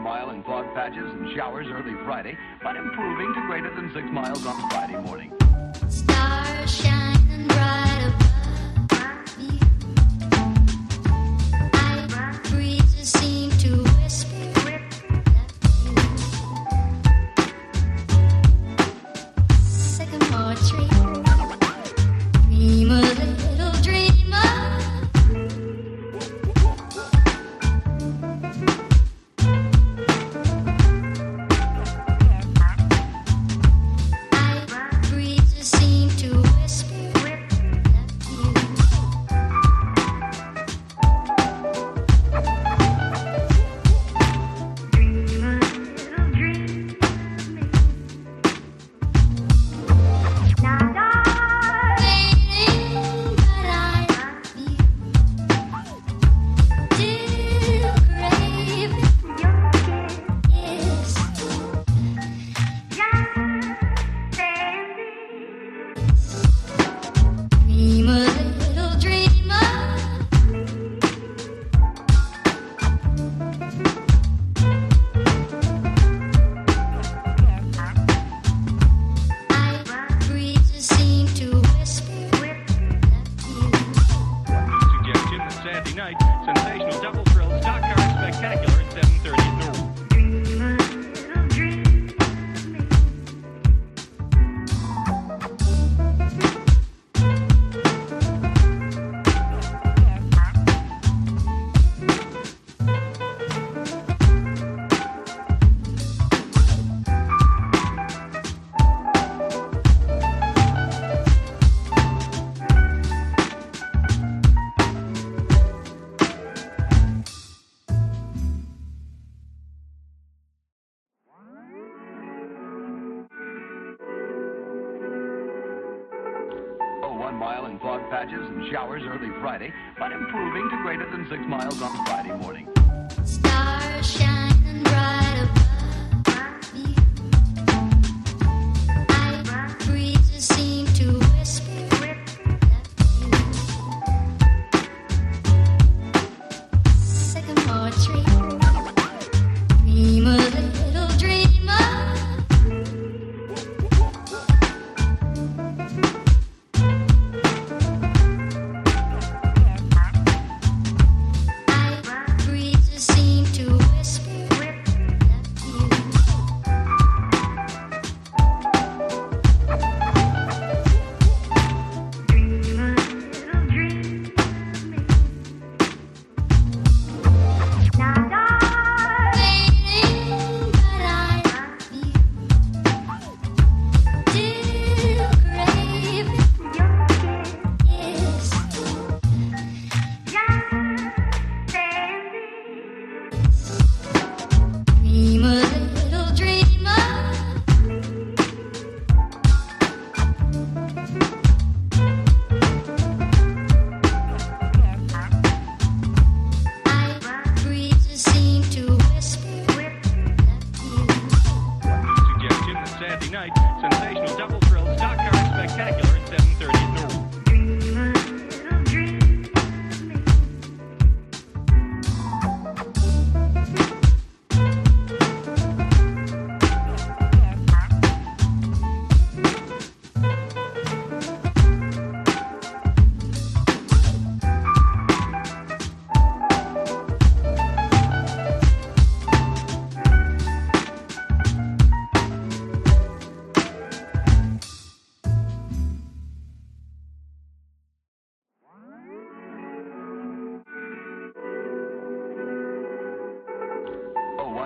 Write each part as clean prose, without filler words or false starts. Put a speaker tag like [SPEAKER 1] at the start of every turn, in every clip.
[SPEAKER 1] mile in fog patches and showers early Friday, but improving to greater than 6 miles on Friday morning.
[SPEAKER 2] Stars shining bright above me. Night breezes seem to whisper sycamore tree. Dream a little dreamer.
[SPEAKER 1] mile in fog patches and showers early Friday, but improving to greater than 6 miles on Friday morning.
[SPEAKER 2] Stars shining bright above me. Night breezes seem to whisper sycamore tree. Dream a little dreamer.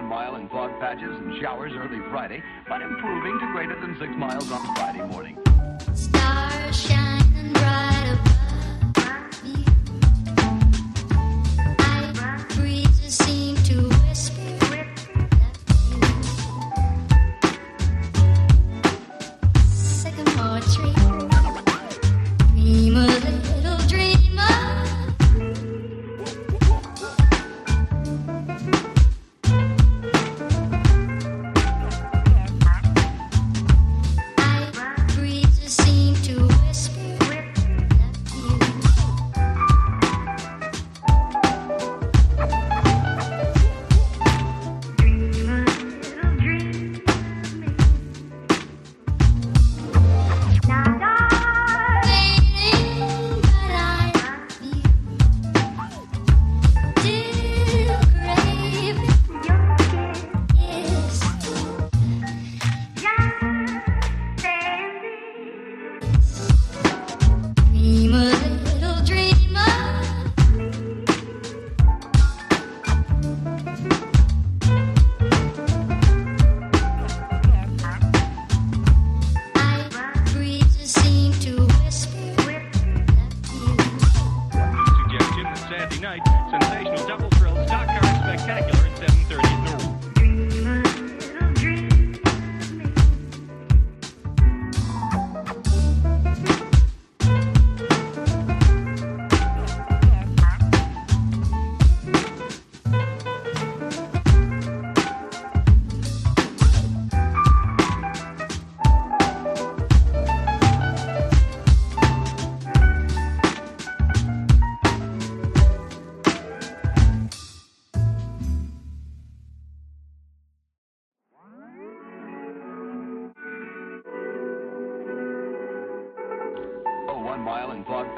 [SPEAKER 1] Mile in fog patches and showers early Friday, but improving to greater than 6 miles on Friday morning.
[SPEAKER 2] Stars shining bright above me. Night breezes seem to whisper sycamore tree. Dream a little dreamer. Seem to whisper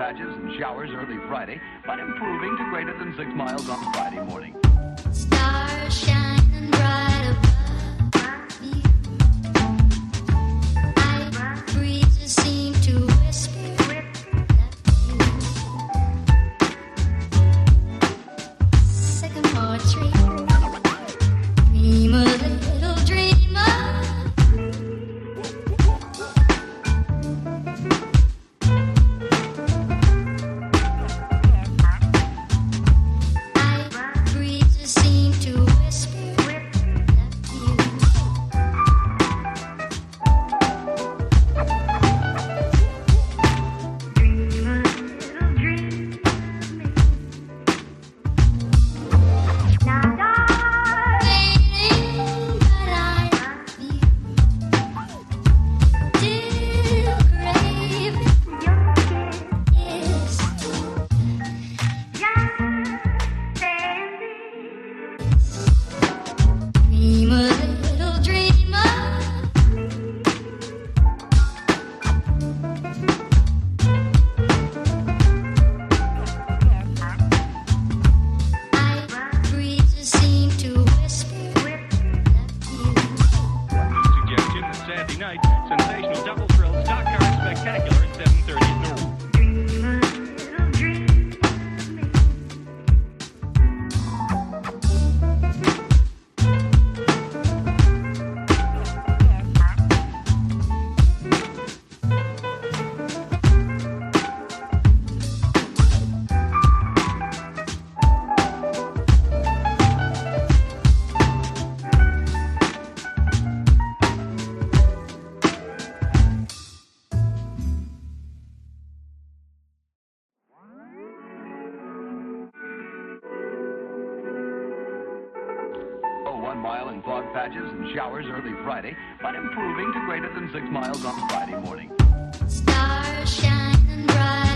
[SPEAKER 1] patches and showers early Friday, but improving to greater than 6 miles on Friday morning.
[SPEAKER 2] Stars shining bright above you. Night breezes seem to whisper sycamore tree. Dream a little dreamer. Night breezes seem to whisper you. Dream a little dream. Now, darling, but I love you. Still craving your kiss. Dream a little dreamer. Night breezes seem to whisper you.
[SPEAKER 3] Suggestion that Saturday night, sensational double thrill stock car spectacular at 7:30 at Norwood.
[SPEAKER 2] Dream a little dream.
[SPEAKER 1] Oh, 1 mile in fog patches and showers early Friday, but improving to greater than 6 miles on Friday morning.
[SPEAKER 2] Stars shining bright